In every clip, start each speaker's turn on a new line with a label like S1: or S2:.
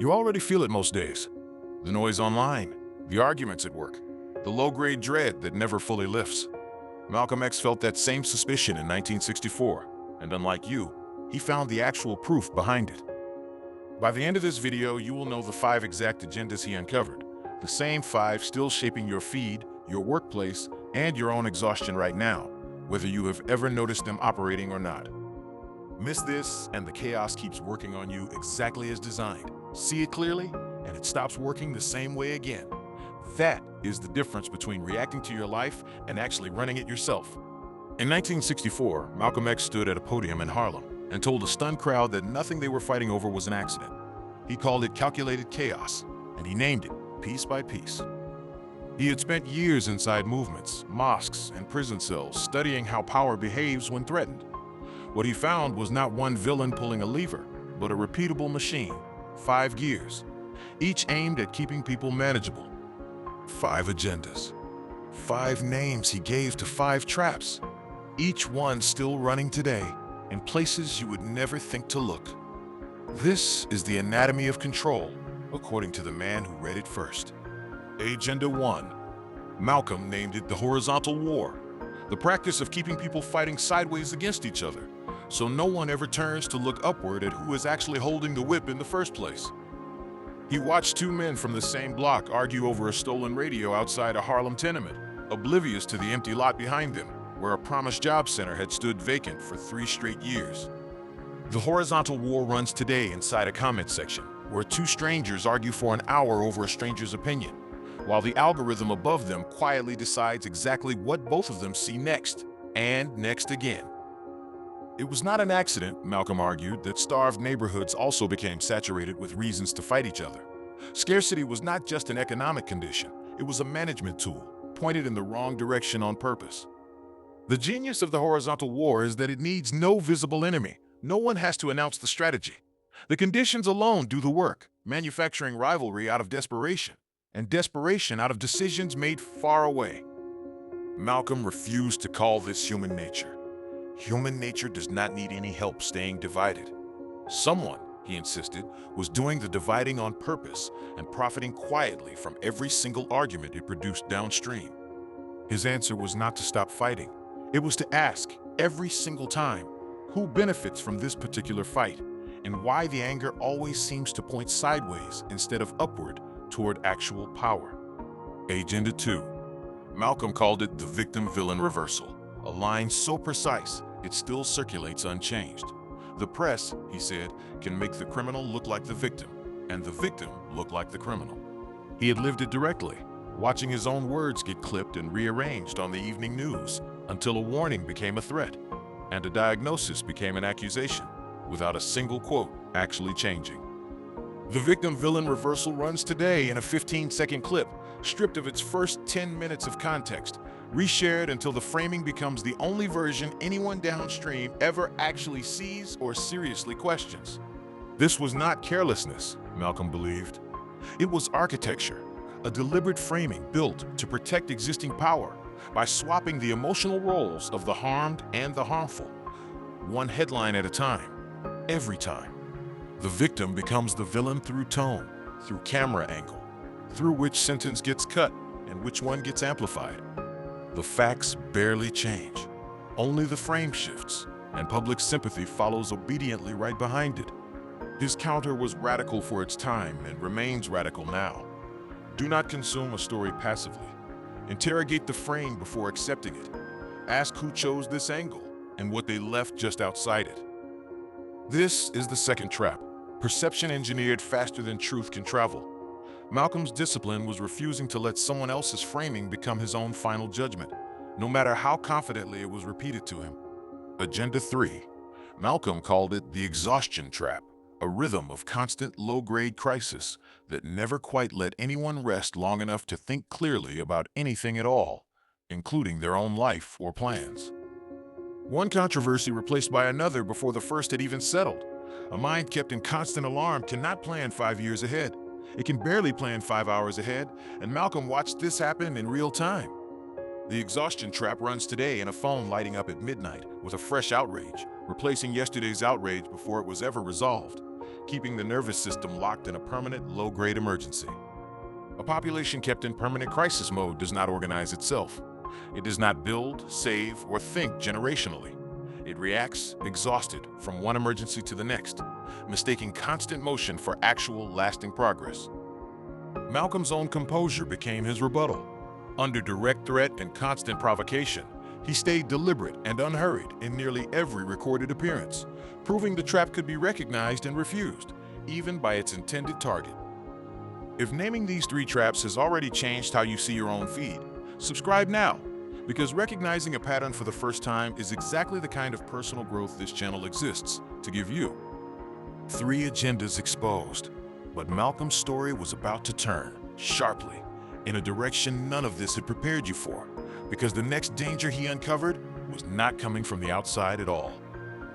S1: You already feel it most days. The noise online, the arguments at work, the low-grade dread that never fully lifts. Malcolm X felt that same suspicion in 1964, and unlike you, he found the actual proof behind it. By the end of this video, you will know the 5 exact agendas he uncovered, the same 5 still shaping your feed, your workplace, and your own exhaustion right now, whether you have ever noticed them operating or not. Miss this, and the chaos keeps working on you exactly as designed. See it clearly, and it stops working the same way again. That is the difference between reacting to your life and actually running it yourself. In 1964, Malcolm X stood at a podium in Harlem and told a stunned crowd that nothing they were fighting over was an accident. He called it calculated chaos, and he named it piece by piece. He had spent years inside movements, mosques, and prison cells studying how power behaves when threatened. What he found was not one villain pulling a lever, but a repeatable machine, 5 gears, each aimed at keeping people manageable. 5 agendas, 5 names he gave to 5 traps, each one still running today in places you would never think to look. This is the anatomy of control, according to the man who read it first. Agenda 1. Malcolm named it the horizontal war, the practice of keeping people fighting sideways against each other, so no one ever turns to look upward at who is actually holding the whip in the first place. He watched 2 men from the same block argue over a stolen radio outside a Harlem tenement, oblivious to the empty lot behind them, where a promised job center had stood vacant for 3 straight years. The horizontal war runs today inside a comment section, where 2 strangers argue for an hour over a stranger's opinion, while the algorithm above them quietly decides exactly what both of them see next, and next again. It was not an accident, Malcolm argued, that starved neighborhoods also became saturated with reasons to fight each other. Scarcity was not just an economic condition, it was a management tool, pointed in the wrong direction on purpose. The genius of the horizontal war is that it needs no visible enemy. No one has to announce the strategy. The conditions alone do the work, manufacturing rivalry out of desperation, and desperation out of decisions made far away. Malcolm refused to call this human nature. Human nature does not need any help staying divided. Someone, he insisted, was doing the dividing on purpose and profiting quietly from every single argument it produced downstream. His answer was not to stop fighting. It was to ask, every single time, who benefits from this particular fight, and why the anger always seems to point sideways instead of upward toward actual power. Agenda 2. Malcolm called it the victim-villain reversal, a line so precise it still circulates unchanged. The press, he said, can make the criminal look like the victim, and the victim look like the criminal. He had lived it directly, watching his own words get clipped and rearranged on the evening news until a warning became a threat, and a diagnosis became an accusation, without a single quote actually changing. The victim-villain reversal runs today in a 15-second clip, stripped of its first 10 minutes of context, reshared until the framing becomes the only version anyone downstream ever actually sees or seriously questions. This was not carelessness, Malcolm believed. It was architecture, a deliberate framing built to protect existing power by swapping the emotional roles of the harmed and the harmful, one headline at a time, every time. The victim becomes the villain through tone, through camera angle, through which sentence gets cut and which one gets amplified. The facts barely change. Only the frame shifts, and public sympathy follows obediently right behind it. His counter was radical for its time and remains radical now. Do not consume a story passively. Interrogate the frame before accepting it. Ask who chose this angle and what they left just outside it. This is the second trap, perception engineered faster than truth can travel. Malcolm's discipline was refusing to let someone else's framing become his own final judgment, no matter how confidently it was repeated to him. Agenda 3. Malcolm called it the exhaustion trap, a rhythm of constant low-grade crisis that never quite let anyone rest long enough to think clearly about anything at all, including their own life or plans. One controversy replaced by another before the first had even settled. A mind kept in constant alarm cannot plan 5 years ahead. It can barely plan 5 hours ahead, and Malcolm watched this happen in real time. The exhaustion trap runs today in a phone lighting up at midnight with a fresh outrage, replacing yesterday's outrage before it was ever resolved. keeping the nervous system locked in a permanent low-grade emergency. A population kept in permanent crisis mode does not organize itself. It does not build, save, or think generationally. It reacts, exhausted, from one emergency to the next, mistaking constant motion for actual, lasting progress. Malcolm's own composure became his rebuttal. Under direct threat and constant provocation, he stayed deliberate and unhurried in nearly every recorded appearance, proving the trap could be recognized and refused, even by its intended target. If naming these 3 traps has already changed how you see your own feed, subscribe now, because recognizing a pattern for the first time is exactly the kind of personal growth this channel exists to give you. 3 agendas exposed. But Malcolm's story was about to turn, sharply, in a direction none of this had prepared you for, because the next danger he uncovered was not coming from the outside at all.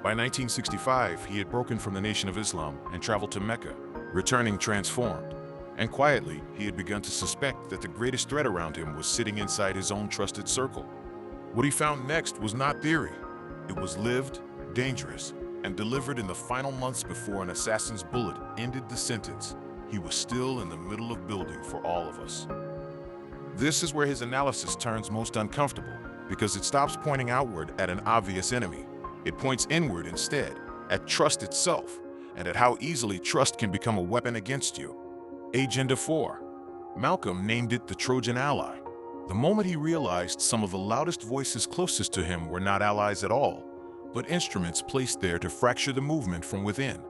S1: By 1965, he had broken from the Nation of Islam and traveled to Mecca, returning transformed. And quietly, he had begun to suspect that the greatest threat around him was sitting inside his own trusted circle. What he found next was not theory. It was lived, dangerous, and delivered in the final months before an assassin's bullet ended the sentence he was still in the middle of building for all of us. This is where his analysis turns most uncomfortable, because it stops pointing outward at an obvious enemy. It points inward instead, at trust itself, and at how easily trust can become a weapon against you. Agenda 4. Malcolm named it the Trojan ally. The moment he realized some of the loudest voices closest to him were not allies at all, but instruments placed there to fracture the movement from within.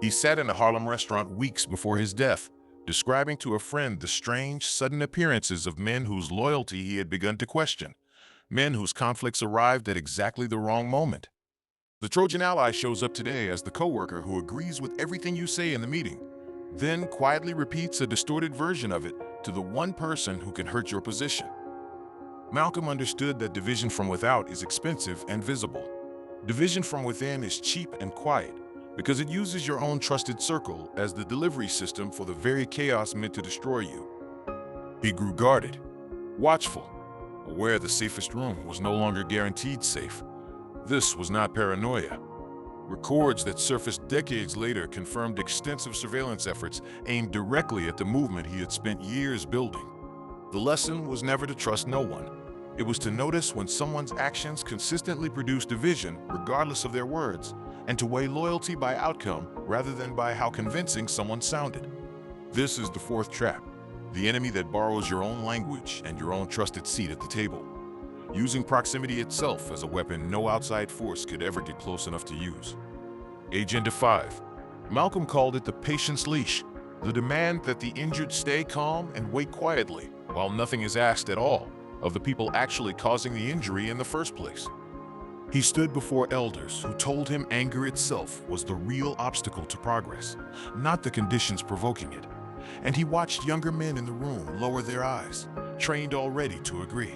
S1: He sat in a Harlem restaurant weeks before his death, describing to a friend the strange, sudden appearances of men whose loyalty he had begun to question, men whose conflicts arrived at exactly the wrong moment. The Trojan ally shows up today as the coworker who agrees with everything you say in the meeting, then quietly repeats a distorted version of it to the one person who can hurt your position. Malcolm understood that division from without is expensive and visible. Division from within is cheap and quiet, because it uses your own trusted circle as the delivery system for the very chaos meant to destroy you. He grew guarded, watchful, aware the safest room was no longer guaranteed safe. This was not paranoia. Records that surfaced decades later confirmed extensive surveillance efforts aimed directly at the movement he had spent years building. The lesson was never to trust no one. It was to notice when someone's actions consistently produced division, regardless of their words, and to weigh loyalty by outcome rather than by how convincing someone sounded. This is the 4th trap, the enemy that borrows your own language and your own trusted seat at the table, using proximity itself as a weapon no outside force could ever get close enough to use. Agenda 5. Malcolm called it the patience leash, the demand that the injured stay calm and wait quietly while nothing is asked at all of the people actually causing the injury in the first place. He stood before elders who told him anger itself was the real obstacle to progress, not the conditions provoking it. And he watched younger men in the room lower their eyes, trained already to agree.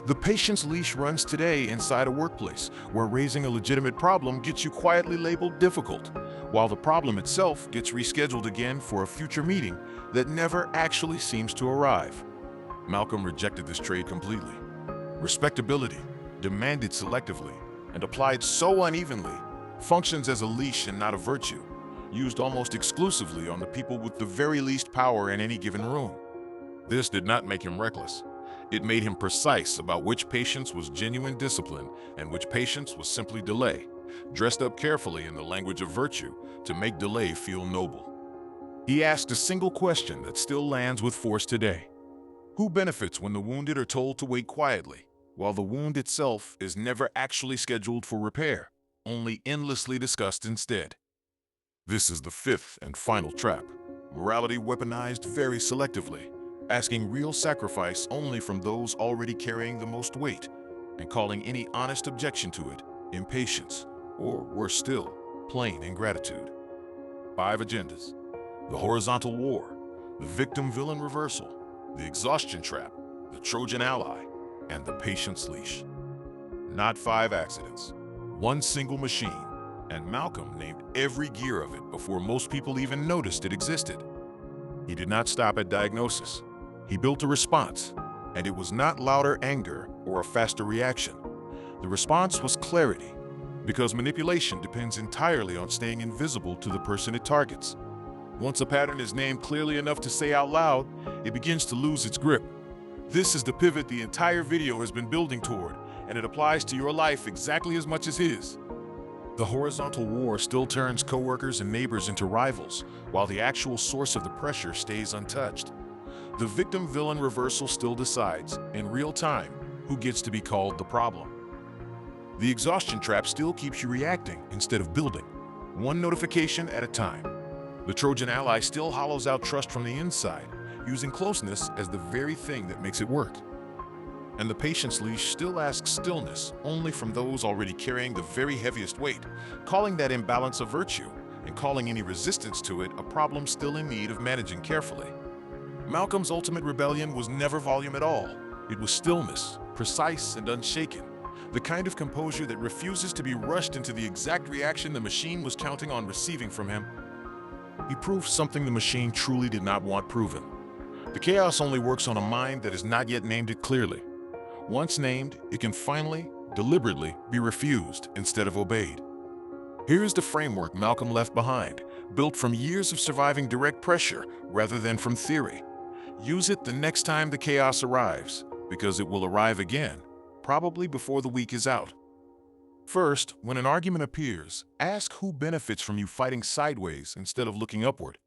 S1: The patience leash runs today inside a workplace where raising a legitimate problem gets you quietly labeled difficult, while the problem itself gets rescheduled again for a future meeting that never actually seems to arrive. Malcolm rejected this trade completely. Respectability, demanded selectively and applied so unevenly, functions as a leash and not a virtue, used almost exclusively on the people with the very least power in any given room. This did not make him reckless. It made him precise about which patience was genuine discipline and which patience was simply delay, dressed up carefully in the language of virtue to make delay feel noble. He asked a single question that still lands with force today. Who benefits when the wounded are told to wait quietly, while the wound itself is never actually scheduled for repair, only endlessly discussed instead? This is the 5th and final trap, morality weaponized very selectively, asking real sacrifice only from those already carrying the most weight, and calling any honest objection to it impatience, or worse still, plain ingratitude. 5 agendas: the horizontal war, the victim-villain reversal, the exhaustion trap, the Trojan ally, and the patience leash. Not 5 accidents, one single machine, and Malcolm named every gear of it before most people even noticed it existed. He did not stop at diagnosis. He built a response, and it was not louder anger or a faster reaction. The response was clarity, because manipulation depends entirely on staying invisible to the person it targets. Once a pattern is named clearly enough to say out loud, it begins to lose its grip. This is the pivot the entire video has been building toward, and it applies to your life exactly as much as his. The horizontal war still turns coworkers and neighbors into rivals, while the actual source of the pressure stays untouched. The victim-villain reversal still decides, in real time, who gets to be called the problem. The exhaustion trap still keeps you reacting instead of building, one notification at a time. The Trojan ally still hollows out trust from the inside, using closeness as the very thing that makes it work. And the patience leash still asks stillness only from those already carrying the very heaviest weight, calling that imbalance a virtue and calling any resistance to it a problem still in need of managing carefully. Malcolm's ultimate rebellion was never volume at all. It was stillness, precise and unshaken, the kind of composure that refuses to be rushed into the exact reaction the machine was counting on receiving from him. He proved something the machine truly did not want proven. The chaos only works on a mind that has not yet named it clearly. Once named, it can finally, deliberately, be refused instead of obeyed. Here's the framework Malcolm left behind, built from years of surviving direct pressure rather than from theory. Use it the next time the chaos arrives, because it will arrive again, probably before the week is out. First, when an argument appears, ask who benefits from you fighting sideways instead of looking upward.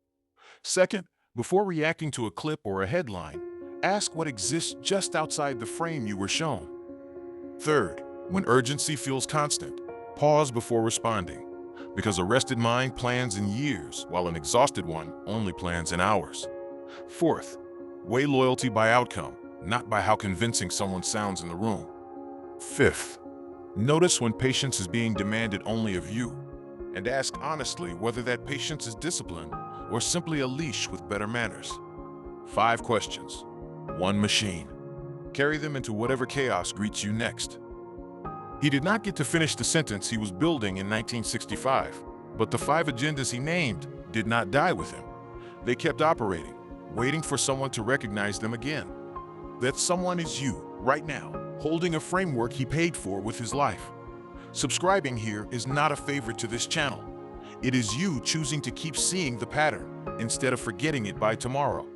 S1: Second, before reacting to a clip or a headline, ask what exists just outside the frame you were shown. Third, when urgency feels constant, pause before responding, because a rested mind plans in years while an exhausted one only plans in hours. Fourth, weigh loyalty by outcome, not by how convincing someone sounds in the room. Fifth, notice when patience is being demanded only of you, and ask honestly whether that patience is discipline or simply a leash with better manners. 5 questions. 1 machine. Carry them into whatever chaos greets you next. He did not get to finish the sentence he was building in 1965, but the 5 agendas he named did not die with him. They kept operating, waiting for someone to recognize them again. That someone is you, right now, holding a framework he paid for with his life. Subscribing here is not a favor to this channel. It is you choosing to keep seeing the pattern instead of forgetting it by tomorrow.